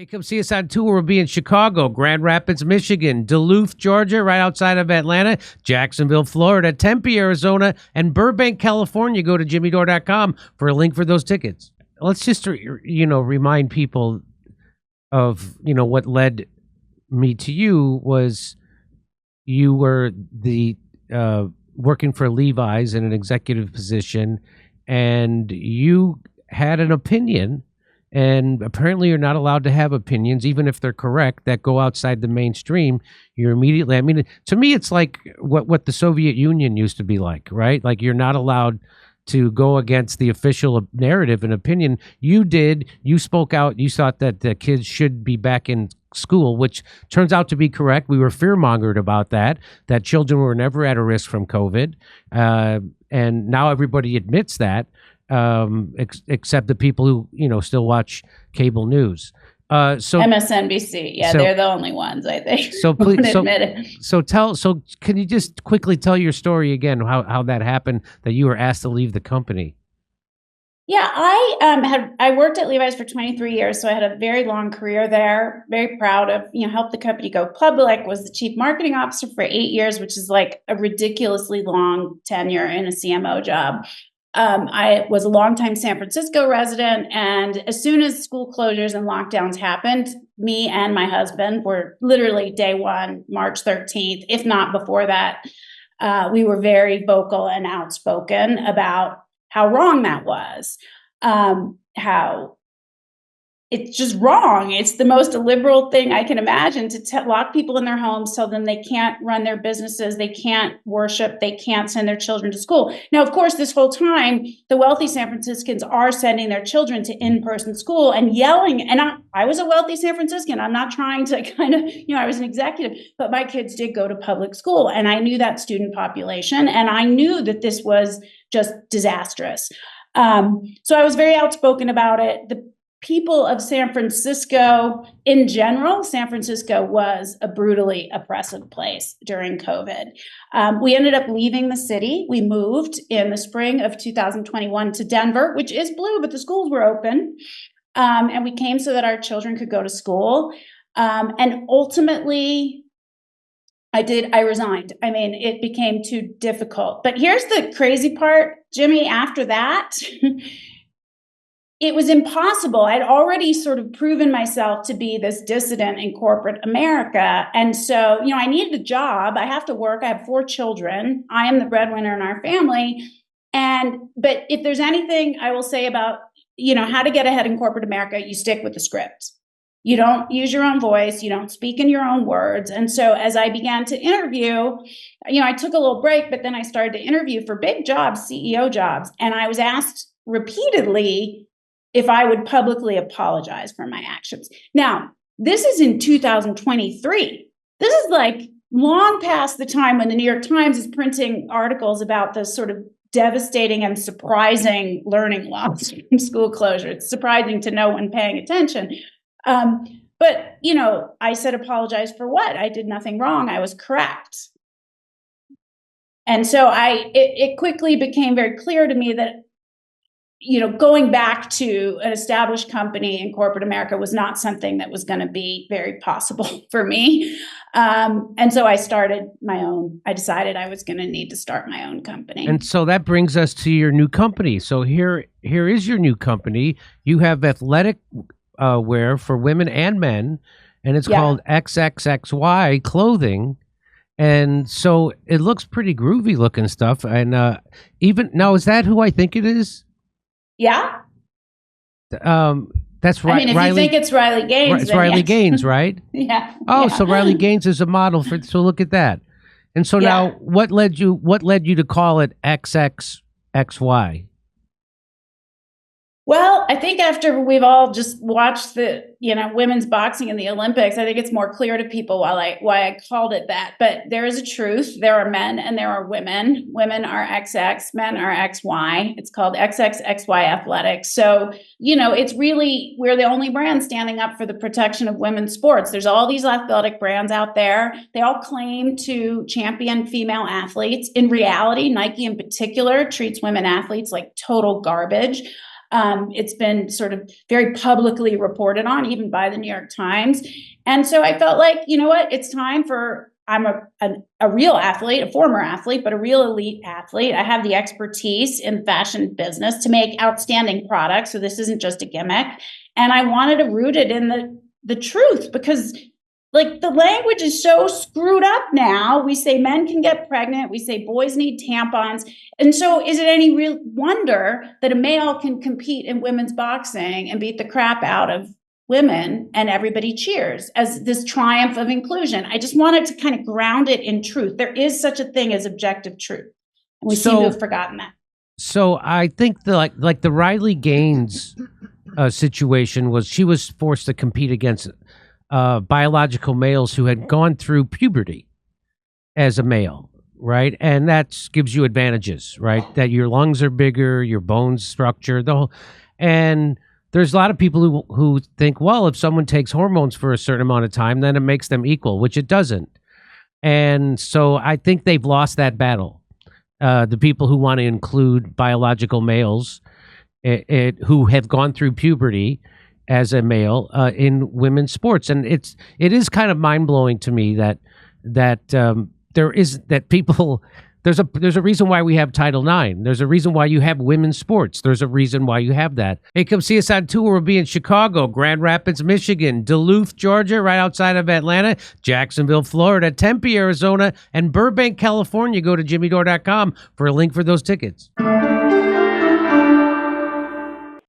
Hey, come see us on tour. We'll be in Chicago, Grand Rapids, Michigan, Duluth, Georgia, right outside of Atlanta, Jacksonville, Florida, Tempe, Arizona, and Burbank, California. Go to jimmydore.com for a link for those tickets. Let's just, remind people of, what led me to you was you were the working for Levi's in an executive position, and you had an opinion. And apparently you're not allowed to have opinions, even if they're correct, that go outside the mainstream. You're immediately, to me, it's like what the Soviet Union used to be like, right? Like you're not allowed to go against the official narrative and opinion. You did. You spoke out. You thought that the kids should be back in school, which turns out to be correct. We were fear-mongered about that children were never at a risk from COVID. And now everybody admits that. Except the people who still watch cable news. So MSNBC, they're the only ones, I think. So please, so can you just quickly tell your story again? How that happened, that you were asked to leave the company? Yeah, I worked at Levi's for 23 years, so I had a very long career there. Very proud of helped the company go public. Was the chief marketing officer for 8 years, which is like a ridiculously long tenure in a CMO job. I was a longtime San Francisco resident, and as soon as school closures and lockdowns happened, me and my husband were literally day one, March 13th, if not before that. We were very vocal and outspoken about how wrong that was, how it's just wrong. It's the most illiberal thing I can imagine to lock people in their homes, tell them they can't run their businesses, they can't worship, they can't send their children to school. Now, of course, this whole time, the wealthy San Franciscans are sending their children to in-person school and yelling. And I was a wealthy San Franciscan. I'm not trying to I was an executive, but my kids did go to public school. And I knew that student population, and I knew that this was just disastrous. So I was very outspoken about it. The people of San Francisco in general, San Francisco was a brutally oppressive place during COVID. We ended up leaving the city. We moved in the spring of 2021 to Denver, which is blue, but the schools were open. And we came so that our children could go to school. And ultimately, I resigned. It became too difficult. But here's the crazy part, Jimmy, after that, it was impossible. I'd already sort of proven myself to be this dissident in corporate America. And so, I needed a job. I have to work. I have 4 children. I am the breadwinner in our family. But if there's anything I will say about, how to get ahead in corporate America, you stick with the script. You don't use your own voice. You don't speak in your own words. And so as I began to interview, I took a little break, but then I started to interview for big jobs, CEO jobs. And I was asked repeatedly if I would publicly apologize for my actions. Now, this is in 2023. This is like long past the time when the New York Times is printing articles about the sort of devastating and surprising learning loss from school closure. It's surprising to no one paying attention. But I said, apologize for what? I did nothing wrong. I was correct. And so it quickly became very clear to me that going back to an established company in corporate America was not something that was going to be very possible for me. And so I started my own. I decided I was going to need to start my own company. And so that brings us to your new company. So here is your new company. You have athletic wear for women and men, and it's called XXXY clothing. And so it looks pretty groovy looking stuff. And even now, is that who I think it is? Yeah. That's right. If you think it's Riley Gaines, it's Riley Gaines, right? Yeah. Oh, so Riley Gaines is a model for. So look at that. And so now, what led you to call it XXXY? Well, I think after we've all just watched the, women's boxing in the Olympics, I think it's more clear to people why I called it that. But there is a truth. There are men and there are women. Women are XX, men are XY. It's called XXXY Athletics. So, it's really, we're the only brand standing up for the protection of women's sports. There's all these athletic brands out there. They all claim to champion female athletes. In reality, Nike in particular treats women athletes like total garbage. It's been sort of very publicly reported on, even by the New York Times. And so I felt like, you know what, it's time for, I'm a real athlete, a former athlete, but a real elite athlete. I have the expertise in fashion business to make outstanding products. So this isn't just a gimmick. And I wanted to root it in the truth, because like the language is so screwed up now. We say men can get pregnant. We say boys need tampons. And so is it any real wonder that a male can compete in women's boxing and beat the crap out of women and everybody cheers as this triumph of inclusion? I just wanted to kind of ground it in truth. There is such a thing as objective truth. And we seem to have forgotten that. So I think like the Riley Gaines situation was, she was forced to compete against biological males who had gone through puberty as a male, right? And that gives you advantages, right? That your lungs are bigger, your bones structure, and there's a lot of people who think, well, if someone takes hormones for a certain amount of time, then it makes them equal, which it doesn't. And so I think they've lost that battle. The people who want to include biological males who have gone through puberty as a male in women's sports, and it is kind of mind blowing to me that people. There's a reason why we have Title IX. There's a reason why you have women's sports. There's a reason why you have that. Hey, come see us on tour. We'll be in Chicago, Grand Rapids, Michigan, Duluth, Georgia, right outside of Atlanta, Jacksonville, Florida, Tempe, Arizona, and Burbank, California. Go to jimmydore.com for a link for those tickets.